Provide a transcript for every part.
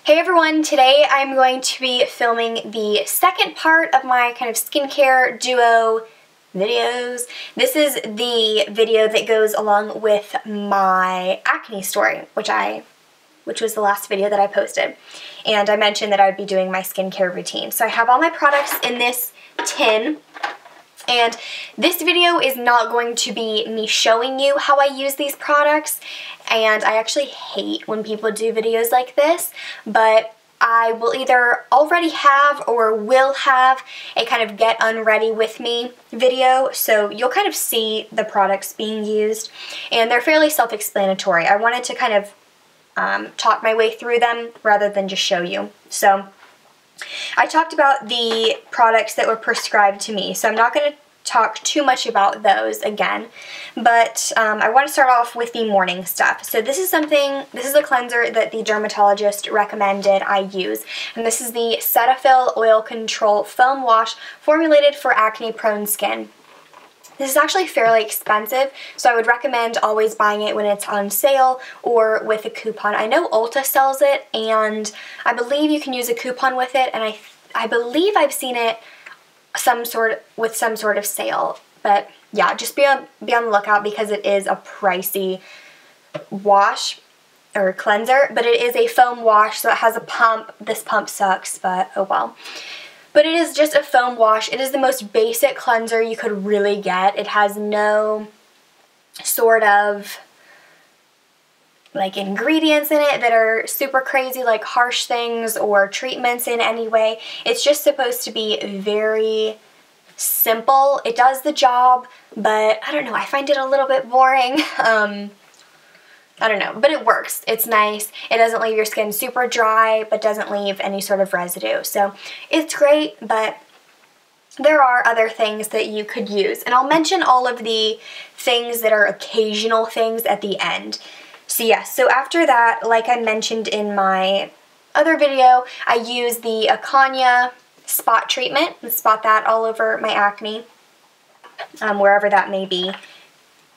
Hey everyone, today I'm going to be filming the second part of my kind of skincare duo videos. This is the video that goes along with my acne story, which was the last video that I posted. And I mentioned that I would be doing my skincare routine. So I have all my products in this tin. And this video is not going to be me showing you how I use these products, and I actually hate when people do videos like this, but I will either already have or will have a kind of get unready with me video, so you'll kind of see the products being used, and they're fairly self-explanatory. I wanted to kind of talk my way through them rather than just show you. So I talked about the products that were prescribed to me, so I'm not going to talk too much about those again, but I want to start off with the morning stuff. So this is a cleanser that the dermatologist recommended I use, and this is the Cetaphil Oil Control Foam Wash formulated for acne-prone skin. This is actually fairly expensive, so I would recommend always buying it when it's on sale or with a coupon. I know Ulta sells it, and I believe you can use a coupon with it, and I believe I've seen it with some sort of sale. But yeah, just be on the lookout because it is a pricey wash or cleanser, but it is a foam wash, so it has a pump. This pump sucks, but oh well. But it is just a foam wash. It is the most basic cleanser you could really get. It has no sort of like ingredients in it that are super crazy, like harsh things or treatments in any way. It's just supposed to be very simple. It does the job, but I don't know, I find it a little bit boring. I don't know, but it works. It's nice. It doesn't leave your skin super dry, but doesn't leave any sort of residue. So it's great, but there are other things that you could use. And I'll mention all of the things that are occasional things at the end. So yes, so after that, like I mentioned in my other video, I use the Acanya spot treatment and spot that all over my acne, wherever that may be.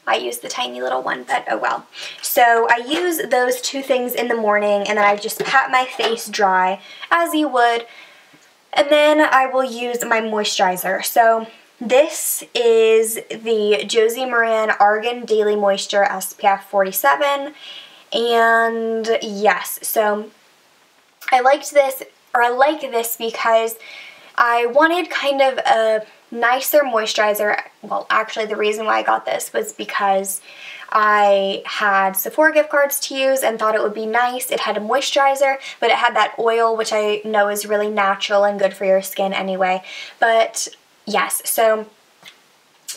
I use the tiny little one, but oh well. So I use those two things in the morning, and then I just pat my face dry, as you would, and then I will use my moisturizer. So this is the Josie Maran Argan Daily Moisture SPF 47, and yes, so I like this because I wanted kind of a nicer moisturizer. Well, actually the reason why I got this was because I had Sephora gift cards to use and thought it would be nice. It had a moisturizer, but it had that oil, which I know is really natural and good for your skin anyway. But yes, so,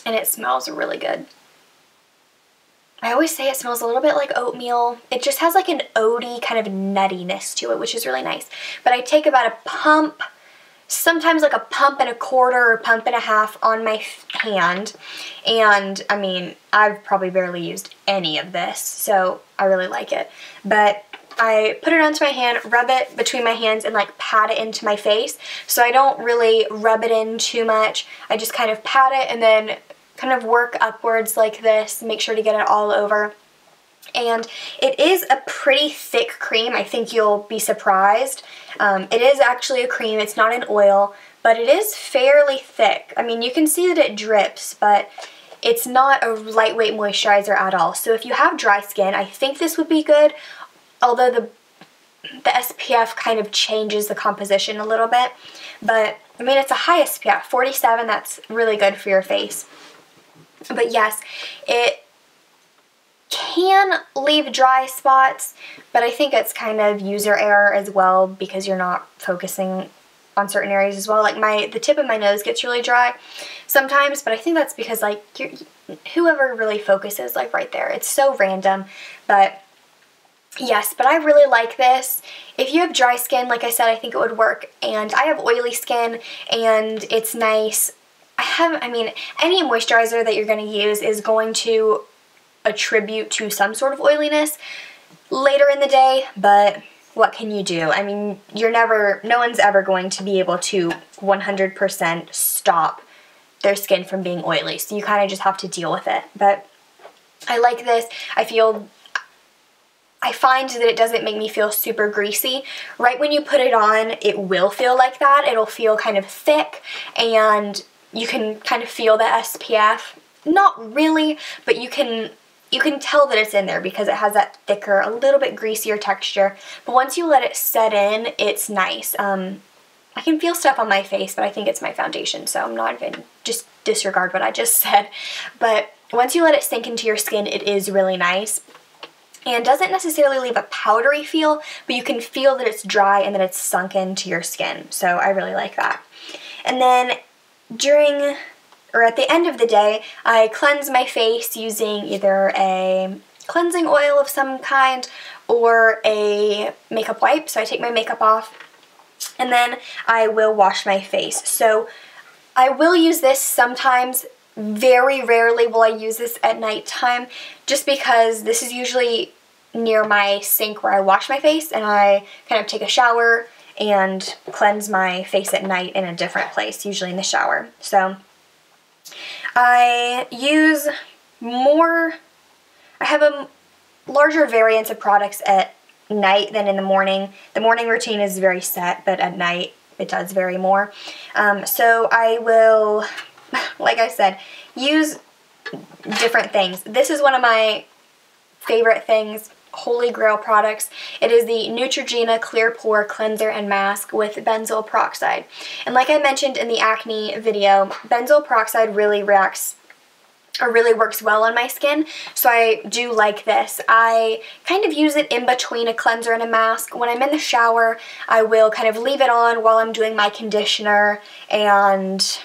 and it smells really good. I always say it smells a little bit like oatmeal. It just has like an oaty kind of nuttiness to it, which is really nice. But I take about a pump, sometimes like a pump and a quarter or pump and a half on my hand. And I mean, I've probably barely used any of this, so I really like it. But I put it onto my hand, rub it between my hands, and like pat it into my face. So I don't really rub it in too much. I just kind of pat it and then kind of work upwards like this, make sure to get it all over. And it is a pretty thick cream. I think you'll be surprised. It is actually a cream. It's not an oil, but it is fairly thick. I mean, you can see that it drips, but it's not a lightweight moisturizer at all. So if you have dry skin, I think this would be good, although the SPF kind of changes the composition a little bit. But I mean, it's a high SPF, 47, that's really good for your face. But yes, it can leave dry spots, but I think it's kind of user error as well because you're not focusing on certain areas as well. Like the tip of my nose gets really dry sometimes, but I think that's because like whoever really focuses like right there. It's so random, but yes, but I really like this. If you have dry skin, like I said, I think it would work, and I have oily skin and it's nice. I mean, any moisturizer that you're going to use is going to attribute to some sort of oiliness later in the day, but what can you do? I mean, no one's ever going to be able to 100% stop their skin from being oily, so you kind of just have to deal with it. But I like this. I feel I find that it doesn't make me feel super greasy. Right when you put it on, it will feel like that. It'll feel kind of thick, and you can kind of feel the SPF. Not really, but you can tell that it's in there because it has that thicker, a little bit greasier texture. But once you let it set in, it's nice. I can feel stuff on my face, but I think it's my foundation, so I'm not even, just disregard what I just said. But once you let it sink into your skin, it is really nice. And doesn't necessarily leave a powdery feel, but you can feel that it's dry and that it's sunk into your skin. So I really like that. And then during, or at the end of the day, I cleanse my face using either a cleansing oil of some kind or a makeup wipe. So I take my makeup off and then I will wash my face. So I will use this sometimes. Very rarely will I use this at nighttime, just because this is usually near my sink where I wash my face, and I kind of take a shower and cleanse my face at night in a different place, usually in the shower. So I use more, I have a larger variance of products at night than in the morning. The morning routine is very set, but at night it does vary more. So I will, like I said, use different things. This is one of my favorite things, holy grail products. It is the Neutrogena Clear Pore Cleanser and Mask with benzoyl peroxide. And like I mentioned in the acne video, benzoyl peroxide really works well on my skin, so I do like this. I kind of use it in between a cleanser and a mask. When I'm in the shower, I will kind of leave it on while I'm doing my conditioner and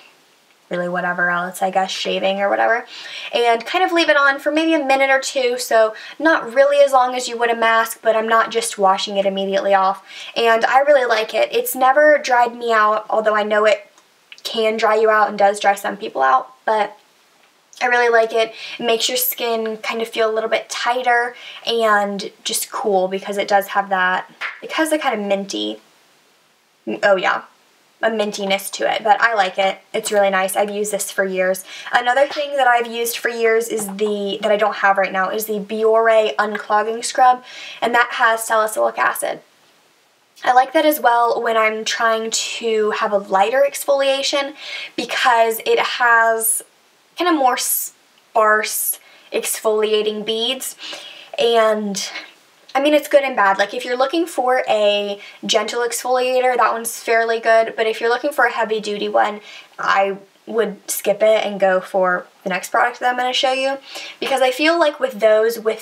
really whatever else, I guess, shaving or whatever, and kind of leave it on for maybe a minute or two, so not really as long as you would a mask, but I'm not just washing it immediately off, and I really like it. It's never dried me out, although I know it can dry you out and does dry some people out, but I really like it. It makes your skin kind of feel a little bit tighter and just cool because it does have that, it has a kind of minty, oh yeah, a mintiness to it, but I like it. It's really nice. I've used this for years. Another thing that I've used for years is that I don't have right now, is the Biore Unclogging Scrub, and that has salicylic acid. I like that as well when I'm trying to have a lighter exfoliation because it has kind of more sparse exfoliating beads, and I mean, it's good and bad. Like, if you're looking for a gentle exfoliator, that one's fairly good, but if you're looking for a heavy-duty one, I would skip it and go for the next product that I'm going to show you, because I feel like with those, when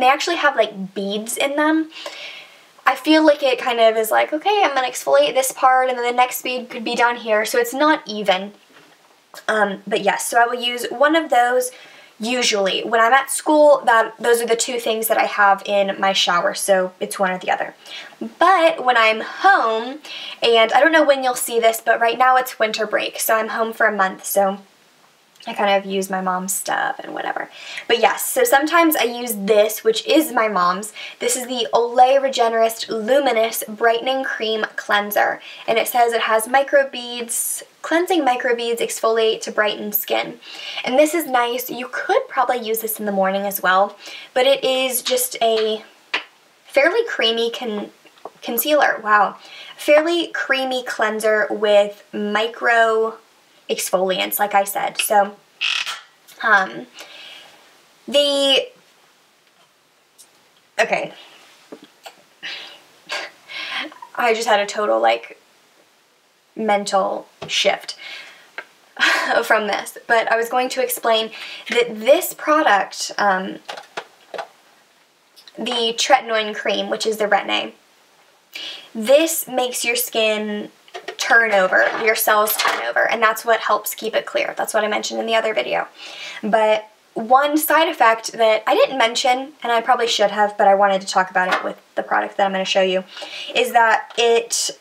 they actually have, like, beads in them, I feel like it kind of is like, okay, I'm going to exfoliate this part, and then the next bead could be down here, so it's not even. But yes, so I will use one of those. Usually, when I'm at school, those are the two things that I have in my shower, so it's one or the other. But when I'm home, and I don't know when you'll see this, but right now it's winter break, so I'm home for a month, so I kind of use my mom's stuff and whatever. But yes, so sometimes I use this, which is my mom's. This is the Olay Regenerist Luminous Brightening Cream Cleanser. And it says it has microbeads, cleansing microbeads exfoliate to brighten skin. And this is nice. You could probably use this in the morning as well, but it is just a fairly creamy concealer. Wow. Fairly creamy cleanser with micro exfoliants, like I said. So okay, I just had a total like mental shift from this, but I was going to explain that this product, the tretinoin cream, which is the Retin-A, this makes your skin turn over, your cells turn over, and that's what helps keep it clear. That's what I mentioned in the other video. But one side effect that I didn't mention, and I probably should have, but I wanted to talk about it with the product that I'm going to show you, is that it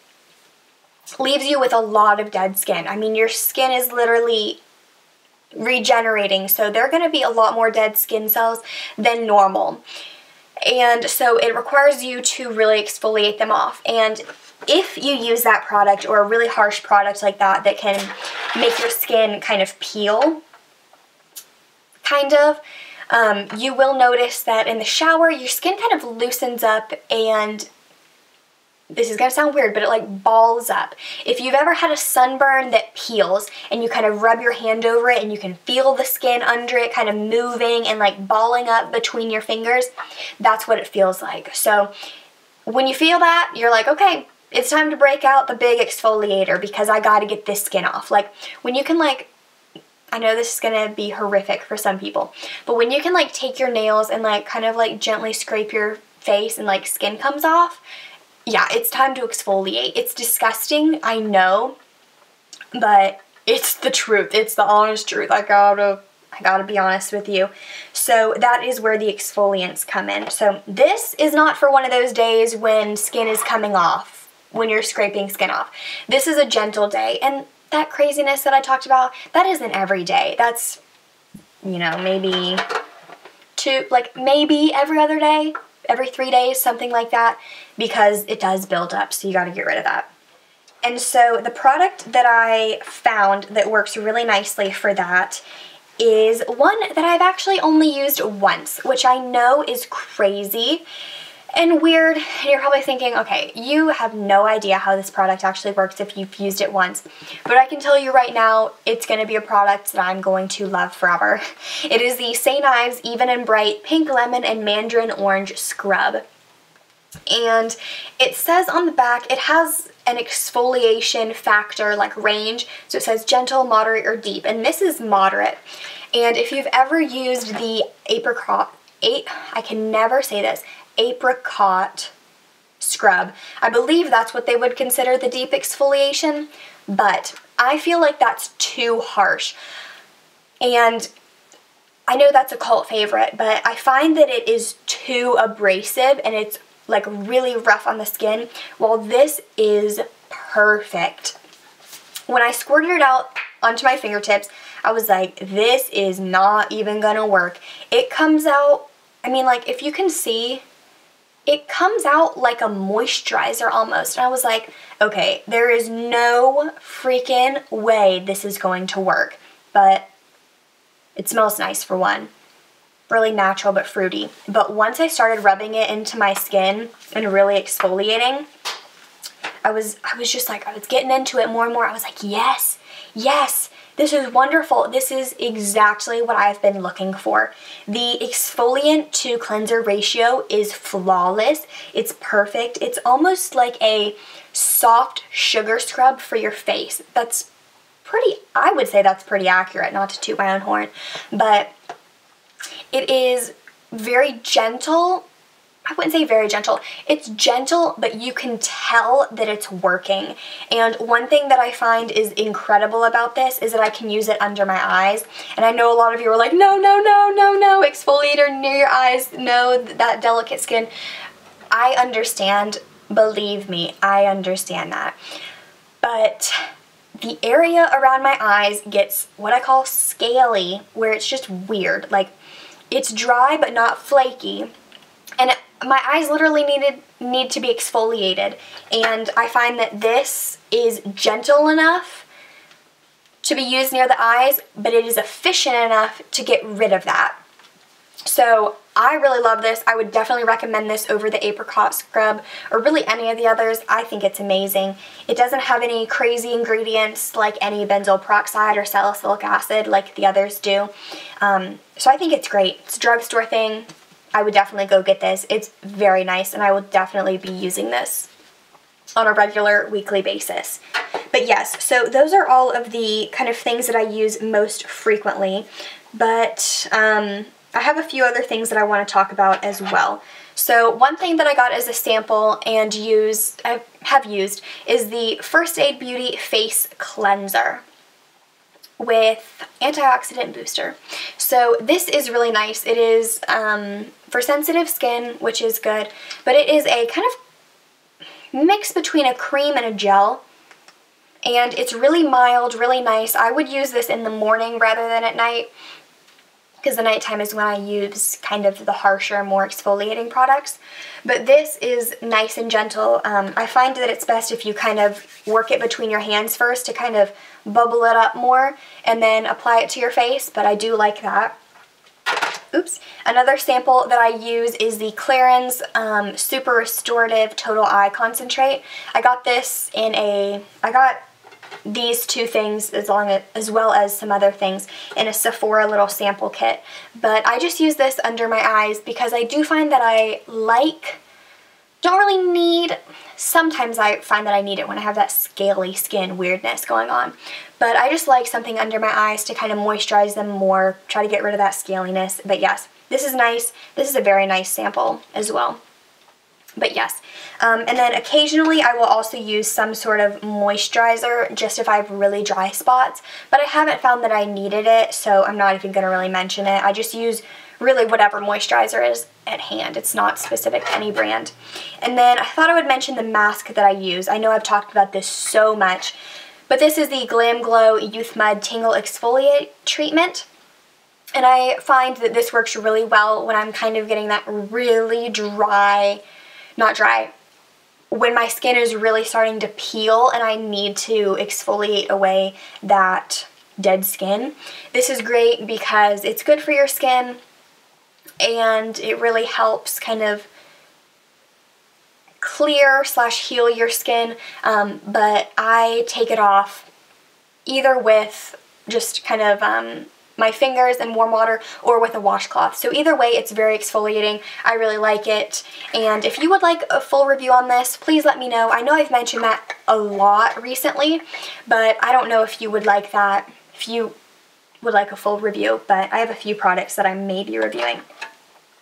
leaves you with a lot of dead skin. I mean, your skin is literally regenerating, so there are going to be a lot more dead skin cells than normal. And so it requires you to really exfoliate them off. And if you use that product, or a really harsh product like that can make your skin kind of peel, you will notice that in the shower, your skin kind of loosens up, and this is going to sound weird, but it like balls up. If you've ever had a sunburn that peels and you kind of rub your hand over it and you can feel the skin under it kind of moving and like balling up between your fingers, that's what it feels like. So when you feel that, you're like, okay, it's time to break out the big exfoliator because I got to get this skin off. Like when you can like, I know this is going to be horrific for some people, but when you can like take your nails and like kind of like gently scrape your face and like skin comes off, yeah, it's time to exfoliate. It's disgusting, I know, but it's the truth. It's the honest truth. I gotta be honest with you. So that is where the exfoliants come in. So this is not for one of those days when skin is coming off, when you're scraping skin off. This is a gentle day, and that craziness that I talked about, that isn't every day. That's, you know, maybe maybe every other day, every 3 days, something like that, because it does build up, so you gotta get rid of that. And so the product that I found that works really nicely for that is one that I've actually only used once, which I know is crazy and weird. And you're probably thinking, okay, you have no idea how this product actually works if you've used it once. But I can tell you right now, it's going to be a product that I'm going to love forever. It is the St. Ives Even and Bright Pink Lemon and Mandarin Orange Scrub. And it says on the back, it has an exfoliation factor, like range. So it says gentle, moderate, or deep. And this is moderate. And if you've ever used the I can never say this, apricot scrub, I believe that's what they would consider the deep exfoliation, but I feel like that's too harsh. And I know that's a cult favorite, but I find that it is too abrasive and it's like really rough on the skin, while this is perfect. When I squirted it out onto my fingertips, I was like, this is not even gonna work. It comes out, I mean, like, if you can see, it comes out like a moisturizer almost. And I was like, okay, there is no freaking way this is going to work. But it smells nice for one. Really natural but fruity. But once I started rubbing it into my skin and really exfoliating, I was just like, I was getting into it more and more. I was like, yes, yes, this is wonderful. This is exactly what I've been looking for. The exfoliant to cleanser ratio is flawless. It's perfect. It's almost like a soft sugar scrub for your face. That's pretty, I would say that's pretty accurate, not to toot my own horn, but it is very gentle. I wouldn't say very gentle. It's gentle, but you can tell that it's working. And one thing that I find is incredible about this is that I can use it under my eyes. And I know a lot of you are like, no, no, no, no, no, exfoliator near your eyes, no, that delicate skin. I understand, believe me, I understand that. But the area around my eyes gets what I call scaly, where it's just weird. Like, it's dry but not flaky. And my eyes literally need to be exfoliated, and I find that this is gentle enough to be used near the eyes, but it is efficient enough to get rid of that. So I really love this. I would definitely recommend this over the apricot scrub or really any of the others. I think it's amazing. It doesn't have any crazy ingredients like any benzoyl peroxide or salicylic acid like the others do. So I think it's great. It's a drugstore thing. I would definitely go get this. It's very nice, and I will definitely be using this on a regular weekly basis. But yes, so those are all of the kind of things that I use most frequently, but I have a few other things that I want to talk about as well. So one thing that I got as a sample and I have used is the First Aid Beauty Face Cleanser with antioxidant booster. So this is really nice. It is for sensitive skin, which is good, but it is a kind of mix between a cream and a gel, and it's really mild, really nice. I would use this in the morning rather than at night, because the nighttime is when I use kind of the harsher, more exfoliating products. But this is nice and gentle. I find that it's best if you kind of work it between your hands first to kind of bubble it up more and then apply it to your face, but I do like that. oops, another sample that I use is the Clarins Super Restorative Total Eye Concentrate. I got this in I got these two things as well as some other things in a Sephora little sample kit. But I just use this under my eyes because I do find that don't really need, sometimes I find that I need it when I have that scaly skin weirdness going on. But I just like something under my eyes to kind of moisturize them more, try to get rid of that scaliness. But yes, this is nice. This is a very nice sample as well. But yes, and then occasionally I will also use some sort of moisturizer just if I have really dry spots, but I haven't found that I needed it, so I'm not even going to really mention it. I just use really whatever moisturizer is at hand. It's not specific to any brand. And then I thought I would mention the mask that I use. I know I've talked about this so much, but this is the Glam Glow Youth Mud Tingle Exfoliate Treatment. And I find that this works really well when I'm kind of getting that really dry, not dry, when my skin is really starting to peel and I need to exfoliate away that dead skin. This is great because it's good for your skin and it really helps kind of clear / heal your skin, but I take it off either with just kind of my fingers in warm water or with a washcloth. So either way, it's very exfoliating. I really like it. And if you would like a full review on this, please let me know. I know I've mentioned that a lot recently, but I don't know if you would like that, if you would like a full review, but I have a few products that I may be reviewing.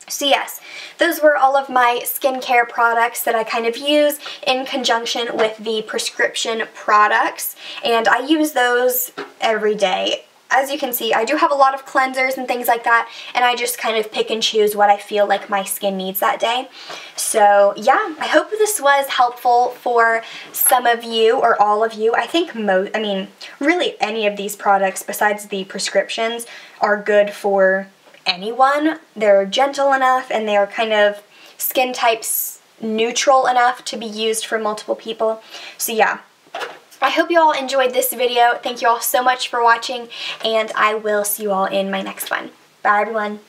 So yes, those were all of my skincare products that I kind of use in conjunction with the prescription products, and I use those every day. As you can see, I do have a lot of cleansers and things like that, and I just kind of pick and choose what I feel like my skin needs that day. So yeah, I hope this was helpful for some of you or all of you. I think really any of these products besides the prescriptions are good for anyone. They're gentle enough and they're kind of skin types neutral enough to be used for multiple people. So yeah. I hope you all enjoyed this video. Thank you all so much for watching, and I will see you all in my next one. Bye, everyone.